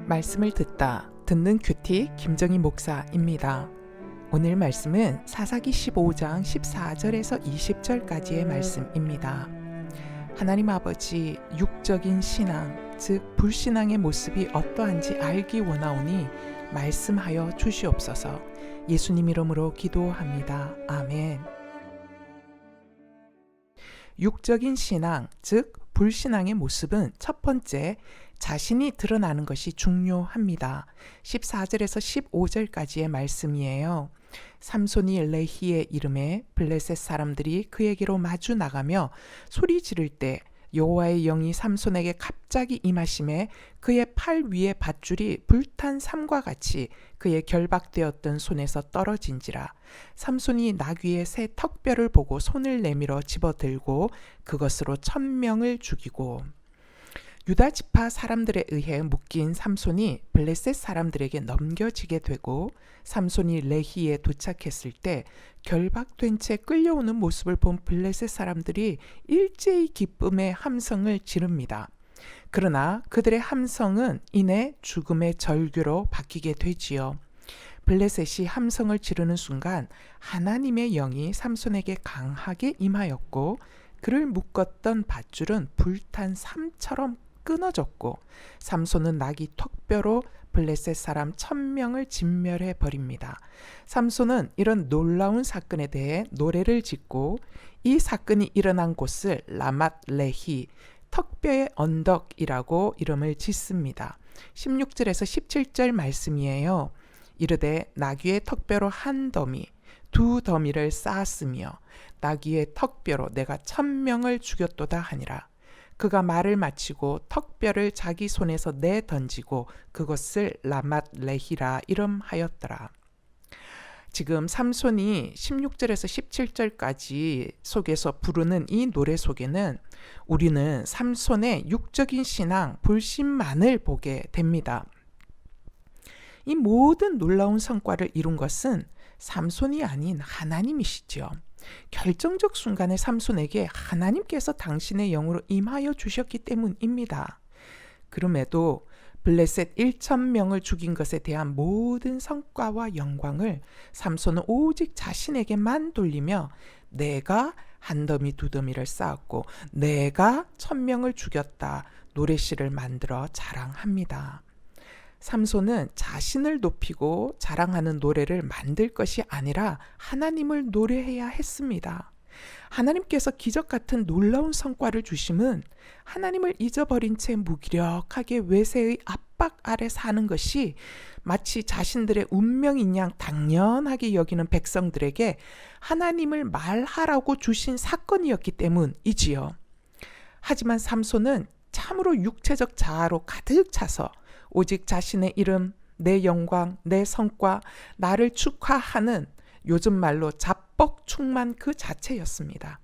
말씀을 듣는 큐티 김정희 목사입니다. 오늘 말씀은 사사기 15장 14절에서 20절까지의 말씀입니다. 하나님 아버지, 육적인 신앙, 즉 불신앙의 모습이 어떠한지 알기 원하오니 말씀하여 주시옵소서. 예수님 이름으로 기도합니다. 아멘. 육적인 신앙, 즉 불신앙의 모습은 첫 번째, 자신이 드러나는 것이 중요합니다. 14절에서 15절까지의 말씀이에요. 삼손이 레히의 이름에 블레셋 사람들이 그에게로 마주 나가며 소리 지를 때 여호와의 영이 삼손에게 갑자기 임하심에 그의 팔 위에 밧줄이 불탄 삼과 같이 그의 결박되었던 손에서 떨어진지라. 삼손이 나귀의 새 턱뼈를 보고 손을 내밀어 집어들고 그것으로 1000명을 죽이고, 유다 지파 사람들에 의해 묶인 삼손이 블레셋 사람들에게 넘겨지게 되고, 삼손이 레히에 도착했을 때 결박된 채 끌려오는 모습을 본 블레셋 사람들이 일제히 기쁨의 함성을 지릅니다. 그러나 그들의 함성은 이내 죽음의 절규로 바뀌게 되지요. 블레셋이 함성을 지르는 순간 하나님의 영이 삼손에게 강하게 임하였고, 그를 묶었던 밧줄은 불탄 삼처럼 끊어졌고, 삼손은 나귀 턱뼈로 블레셋 사람 1000명을 진멸해 버립니다. 삼손은 이런 놀라운 사건에 대해 노래를 짓고 이 사건이 일어난 곳을 라맛 레히, 턱뼈의 언덕이라고 이름을 짓습니다. 16절에서 17절 말씀이에요. 이르되 나귀의 턱뼈로 한 더미, 두 더미를 쌓았으며 나귀의 턱뼈로 내가 1000명을 죽였도다 하니라. 그가 말을 마치고 턱뼈를 자기 손에서 내 던지고 그것을 라맛 레히라 이름하였더라. 지금 삼손이 16절에서 17절까지 속에서 부르는 이 노래 속에는 우리는 삼손의 육적인 신앙, 불신만을 보게 됩니다. 이 모든 놀라운 성과를 이룬 것은 삼손이 아닌 하나님이시죠. 결정적 순간에 삼손에게 하나님께서 당신의 영으로 임하여 주셨기 때문입니다. 그럼에도 블레셋 1000명을 죽인 것에 대한 모든 성과와 영광을 삼손은 오직 자신에게만 돌리며 내가 한 더미 두 더미를 쌓았고 내가 1000명을 죽였다 노래시를 만들어 자랑합니다. 삼손은 자신을 높이고 자랑하는 노래를 만들 것이 아니라 하나님을 노래해야 했습니다. 하나님께서 기적 같은 놀라운 성과를 주심은 하나님을 잊어버린 채 무기력하게 외세의 압박 아래 사는 것이 마치 자신들의 운명인 양 당연하게 여기는 백성들에게 하나님을 말하라고 주신 사건이었기 때문이지요. 하지만 삼손은 참으로 육체적 자아로 가득 차서 오직 자신의 이름, 내 영광, 내 성과, 나를 축하하는 요즘 말로 자뻑충만 그 자체였습니다.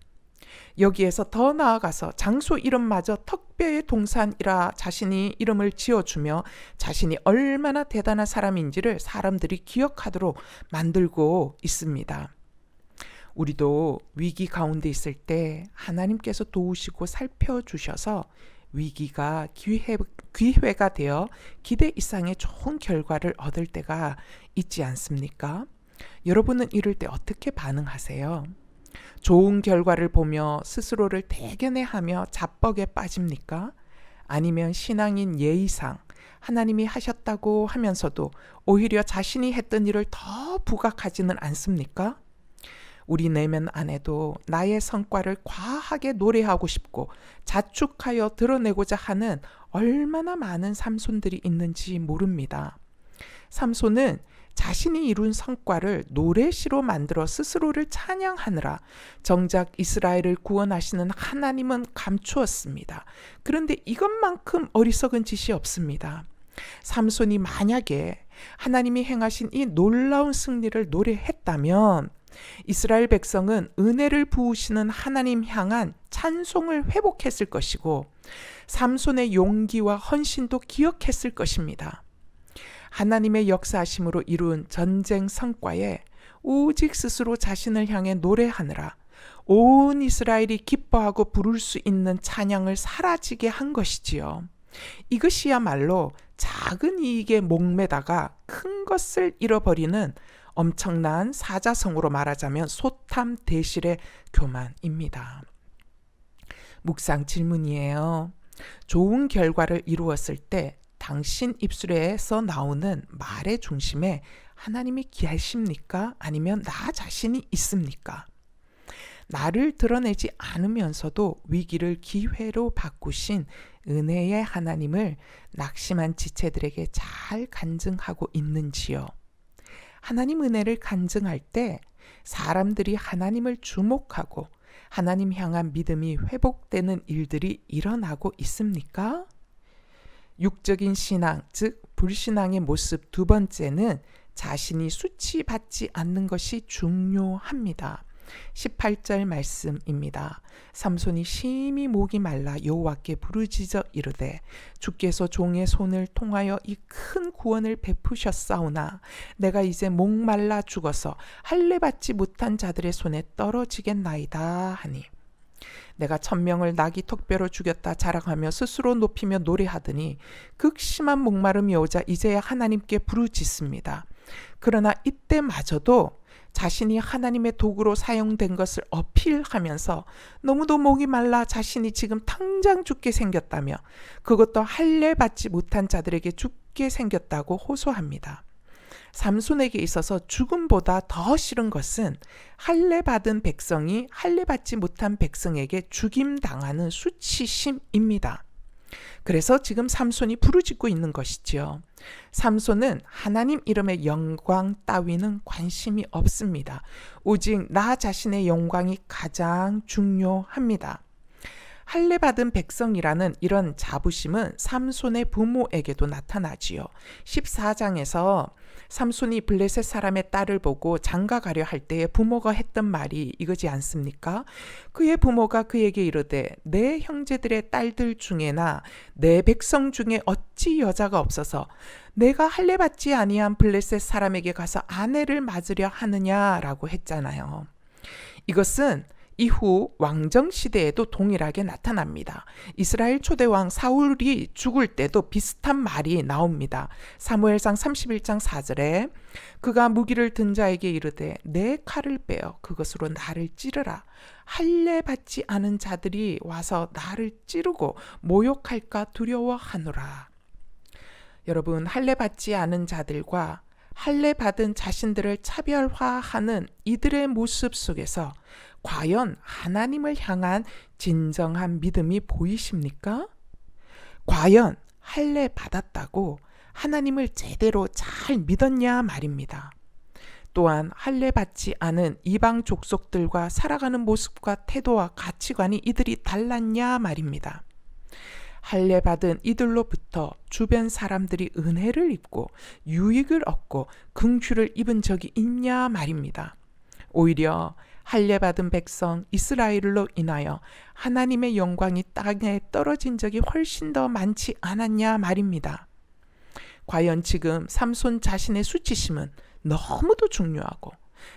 여기에서 더 나아가서 장소 이름마저 턱뼈의 동산이라 자신이 이름을 지어주며 자신이 얼마나 대단한 사람인지를 사람들이 기억하도록 만들고 있습니다. 우리도 위기 가운데 있을 때 하나님께서 도우시고 살펴주셔서 위기가 기회가 되어 기대 이상의 좋은 결과를 얻을 때가 있지 않습니까? 여러분은 이럴 때 어떻게 반응하세요? 좋은 결과를 보며 스스로를 대견해하며 자뻑에 빠집니까? 아니면 신앙인 예의상 하나님이 하셨다고 하면서도 오히려 자신이 했던 일을 더 부각하지는 않습니까? 우리 내면 안에도 나의 성과를 과하게 노래하고 싶고 자축하여 드러내고자 하는 얼마나 많은 삼손들이 있는지 모릅니다. 삼손은 자신이 이룬 성과를 노래시로 만들어 스스로를 찬양하느라 정작 이스라엘을 구원하시는 하나님은 감추었습니다. 그런데 이것만큼 어리석은 짓이 없습니다. 삼손이 만약에 하나님이 행하신 이 놀라운 승리를 노래했다면 이스라엘 백성은 은혜를 부으시는 하나님 향한 찬송을 회복했을 것이고 삼손의 용기와 헌신도 기억했을 것입니다. 하나님의 역사하심으로 이룬 전쟁 성과에 오직 스스로 자신을 향해 노래하느라 온 이스라엘이 기뻐하고 부를 수 있는 찬양을 사라지게 한 것이지요. 이것이야말로 작은 이익에 목매다가 큰 것을 잃어버리는 엄청난 사자성어로 말하자면 소탐대실의 교만입니다. 묵상 질문이에요. 좋은 결과를 이루었을 때 당신 입술에서 나오는 말의 중심에 하나님이 계십니까? 아니면 나 자신이 있습니까? 나를 드러내지 않으면서도 위기를 기회로 바꾸신 은혜의 하나님을 낙심한 지체들에게 잘 간증하고 있는지요? 하나님 은혜를 간증할 때 사람들이 하나님을 주목하고 하나님 향한 믿음이 회복되는 일들이 일어나고 있습니까? 육적인 신앙, 즉 불신앙의 모습 두 번째는 자신이 수치받지 않는 것이 중요합니다. 18절 말씀입니다. 삼손이 심히 목이 말라 여호와께 부르짖어 이르되 주께서 종의 손을 통하여 이 큰 구원을 베푸셨사오나 내가 이제 목말라 죽어서 할례 받지 못한 자들의 손에 떨어지겠나이다 하니 내가 1000명을 나귀 턱뼈로 죽였다 자랑하며 스스로 높이며 노래하더니 극심한 목마름이 오자 이제야 하나님께 부르짖습니다. 그러나 이때마저도 자신이 하나님의 도구로 사용된 것을 어필하면서 너무도 목이 말라 자신이 지금 당장 죽게 생겼다며 그것도 할례 받지 못한 자들에게 죽게 생겼다고 호소합니다. 삼손에게 있어서 죽음보다 더 싫은 것은 할례 받은 백성이 할례 받지 못한 백성에게 죽임당하는 수치심입니다. 그래서 지금 삼손이 부르짖고 있는 것이지요. 삼손은 하나님 이름의 영광 따위는 관심이 없습니다. 오직 나 자신의 영광이 가장 중요합니다. 할례 받은 백성이라는 이런 자부심은 삼손의 부모에게도 나타나지요. 14장에서 삼손이 블레셋 사람의 딸을 보고 장가가려 할 때에 부모가 했던 말이 이거지 않습니까? 그의 부모가 그에게 이르되 내 형제들의 딸들 중에나 내 백성 중에 어찌 여자가 없어서 내가 할례 받지 아니한 블레셋 사람에게 가서 아내를 맞으려 하느냐라고 했잖아요. 이것은 이후 왕정 시대에도 동일하게 나타납니다. 이스라엘 초대왕 사울이 죽을 때도 비슷한 말이 나옵니다. 사무엘상 31장 4절에 그가 무기를 든 자에게 이르되 내 칼을 빼어 그것으로 나를 찌르라. 할례 받지 않은 자들이 와서 나를 찌르고 모욕할까 두려워하노라. 여러분, 할례 받지 않은 자들과 할례 받은 자신들을 차별화하는 이들의 모습 속에서 과연 하나님을 향한 진정한 믿음이 보이십니까? 과연 할례 받았다고 하나님을 제대로 잘 믿었냐 말입니다. 또한 할례 받지 않은 이방 족속들과 살아가는 모습과 태도와 가치관이 이들이 달랐냐 말입니다. 할례 받은 이들로부터 주변 사람들이 은혜를 입고 유익을 얻고 긍휼을 입은 적이 있냐 말입니다. 오히려 할례 받은 백성 이스라엘로 인하여 하나님의 영광이 땅에 떨어진 적이 훨씬 더 많지 않았냐 말입니다. 과연 지금 삼손 자신의 수치심은 너무도 중요하고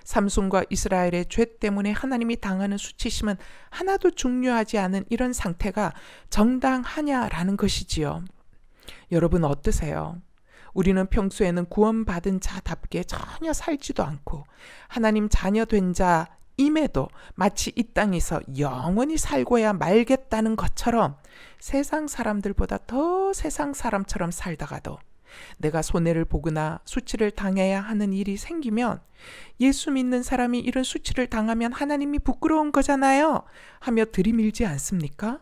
삼손과 이스라엘의 죄 때문에 하나님이 당하는 수치심은 하나도 중요하지 않은 이런 상태가 정당하냐라는 것이지요. 여러분 어떠세요? 우리는 평소에는 구원받은 자답게 전혀 살지도 않고 하나님 자녀 된 자임에도 마치 이 땅에서 영원히 살고야 말겠다는 것처럼 세상 사람들보다 더 세상 사람처럼 살다가도 내가 손해를 보거나 수치를 당해야 하는 일이 생기면 예수 믿는 사람이 이런 수치를 당하면 하나님이 부끄러운 거잖아요 하며 들이밀지 않습니까?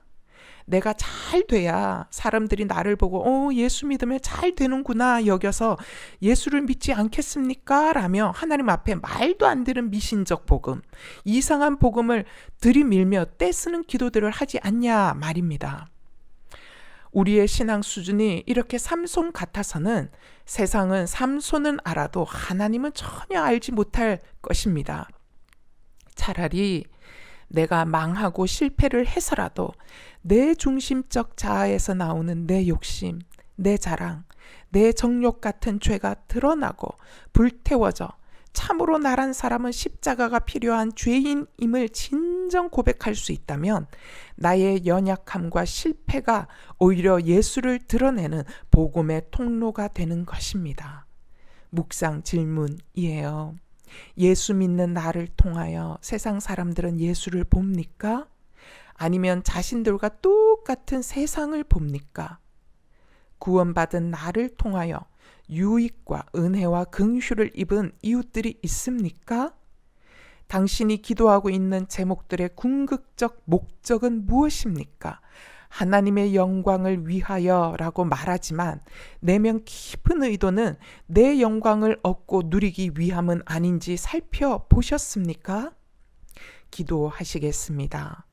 내가 잘 돼야 사람들이 나를 보고 예수 믿으면 잘 되는구나 여겨서 예수를 믿지 않겠습니까? 라며 하나님 앞에 말도 안 되는 미신적 복음, 이상한 복음을 들이밀며 떼쓰는 기도들을 하지 않냐 말입니다. 우리의 신앙 수준이 이렇게 삼손 같아서는 세상은 삼손은 알아도 하나님은 전혀 알지 못할 것입니다. 차라리 내가 망하고 실패를 해서라도 내 중심적 자아에서 나오는 내 욕심, 내 자랑, 내 정욕 같은 죄가 드러나고 불태워져 참으로 나란 사람은 십자가가 필요한 죄인임을 진정 진정 고백할 수 있다면 나의 연약함과 실패가 오히려 예수를 드러내는 복음의 통로가 되는 것입니다. 묵상 질문이에요. 예수 믿는 나를 통하여 세상 사람들은 예수를 봅니까? 아니면 자신들과 똑같은 세상을 봅니까? 구원받은 나를 통하여 유익과 은혜와 긍휼을 입은 이웃들이 있습니까? 당신이 기도하고 있는 제목들의 궁극적 목적은 무엇입니까? 하나님의 영광을 위하여라고 말하지만 내면 깊은 의도는 내 영광을 얻고 누리기 위함은 아닌지 살펴보셨습니까? 기도하시겠습니다.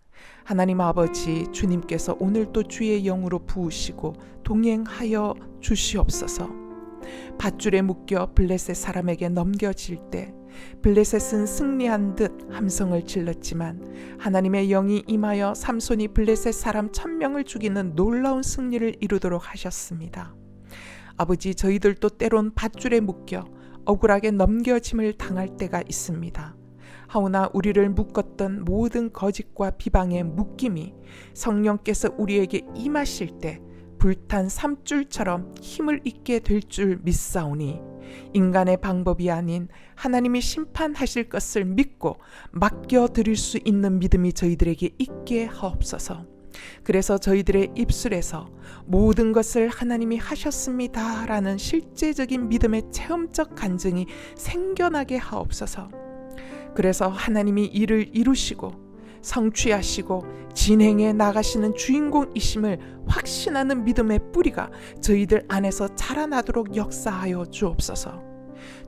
하나님 아버지, 주님께서 오늘도 주의 영으로 부으시고 동행하여 주시옵소서. 밧줄에 묶여 블레셋 사람에게 넘겨질 때 블레셋은 승리한 듯 함성을 질렀지만 하나님의 영이 임하여 삼손이 블레셋 사람 1000명을 죽이는 놀라운 승리를 이루도록 하셨습니다. 아버지, 저희들도 때론 밧줄에 묶여 억울하게 넘겨짐을 당할 때가 있습니다. 하오나 우리를 묶었던 모든 거짓과 비방의 묶임이 성령께서 우리에게 임하실 때 불탄 삼줄처럼 힘을 잊게 될 줄 믿사오니 인간의 방법이 아닌 하나님이 심판하실 것을 믿고 맡겨드릴 수 있는 믿음이 저희들에게 있게 하옵소서. 그래서 저희들의 입술에서 모든 것을 하나님이 하셨습니다 라는 실제적인 믿음의 체험적 간증이 생겨나게 하옵소서. 그래서 하나님이 이를 이루시고 성취하시고 진행해 나가시는 주인공이심을 확신하는 믿음의 뿌리가 저희들 안에서 자라나도록 역사하여 주옵소서.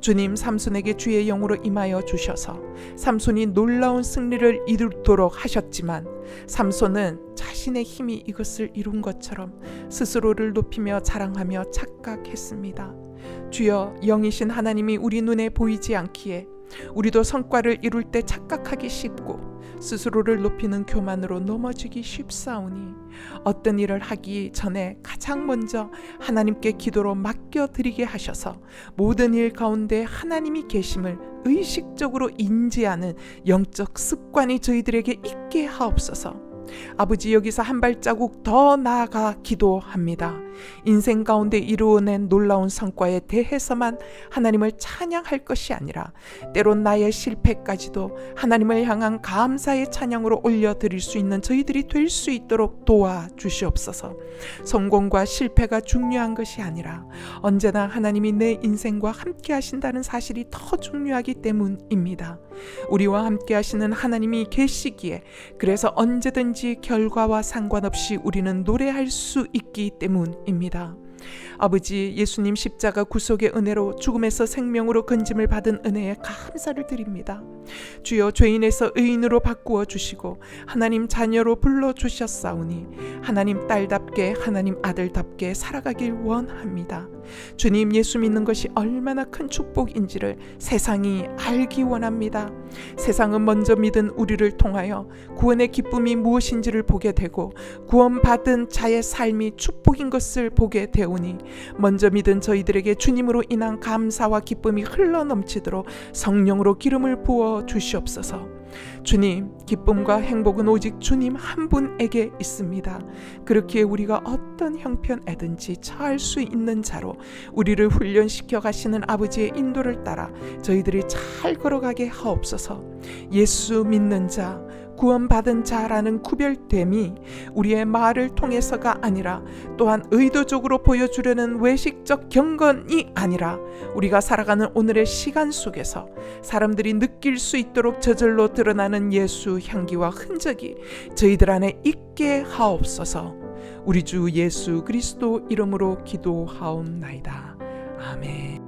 주님, 삼손에게 주의 영으로 임하여 주셔서 삼손이 놀라운 승리를 이루도록 하셨지만 삼손은 자신의 힘이 이것을 이룬 것처럼 스스로를 높이며 자랑하며 착각했습니다. 주여, 영이신 하나님이 우리 눈에 보이지 않기에 우리도 성과를 이룰 때 착각하기 쉽고 스스로를 높이는 교만으로 넘어지기 쉽사오니 어떤 일을 하기 전에 가장 먼저 하나님께 기도로 맡겨드리게 하셔서 모든 일 가운데 하나님이 계심을 의식적으로 인지하는 영적 습관이 저희들에게 있게 하옵소서. 아버지, 여기서 한 발자국 더 나아가 기도합니다. 인생 가운데 이루어낸 놀라운 성과에 대해서만 하나님을 찬양할 것이 아니라 때론 나의 실패까지도 하나님을 향한 감사의 찬양으로 올려드릴 수 있는 저희들이 될 수 있도록 도와주시옵소서. 성공과 실패가 중요한 것이 아니라 언제나 하나님이 내 인생과 함께 하신다는 사실이 더 중요하기 때문입니다. 우리와 함께 하시는 하나님이 계시기에 그래서 언제든지 결과와 상관없이 우리는 노래할 수 있기 때문입니다. 아버지, 예수님 십자가 구속의 은혜로 죽음에서 생명으로 건짐을 받은 은혜에 감사를 드립니다. 주여, 죄인에서 의인으로 바꾸어 주시고 하나님 자녀로 불러주셨사오니 하나님 딸답게 하나님 아들답게 살아가길 원합니다. 주님, 예수 믿는 것이 얼마나 큰 축복인지를 세상이 알기 원합니다. 세상은 먼저 믿은 우리를 통하여 구원의 기쁨이 무엇인지를 보게 되고 구원받은 자의 삶이 축복인 것을 보게 되오니 먼저 믿은 저희들에게 주님으로 인한 감사와 기쁨이 흘러넘치도록 성령으로 기름을 부어 주시옵소서. 주님, 기쁨과 행복은 오직 주님 한 분에게 있습니다. 그렇기에 우리가 어떤 형편에든지 처할 수 있는 자로 우리를 훈련시켜 가시는 아버지의 인도를 따라 저희들이 잘 걸어가게 하옵소서. 예수 믿는 자, 구원받은 자라는 구별됨이 우리의 말을 통해서가 아니라 또한 의도적으로 보여주려는 외식적 경건이 아니라 우리가 살아가는 오늘의 시간 속에서 사람들이 느낄 수 있도록 저절로 드러나는 예수 향기와 흔적이 저희들 안에 있게 하옵소서. 우리 주 예수 그리스도 이름으로 기도하옵나이다. 아멘.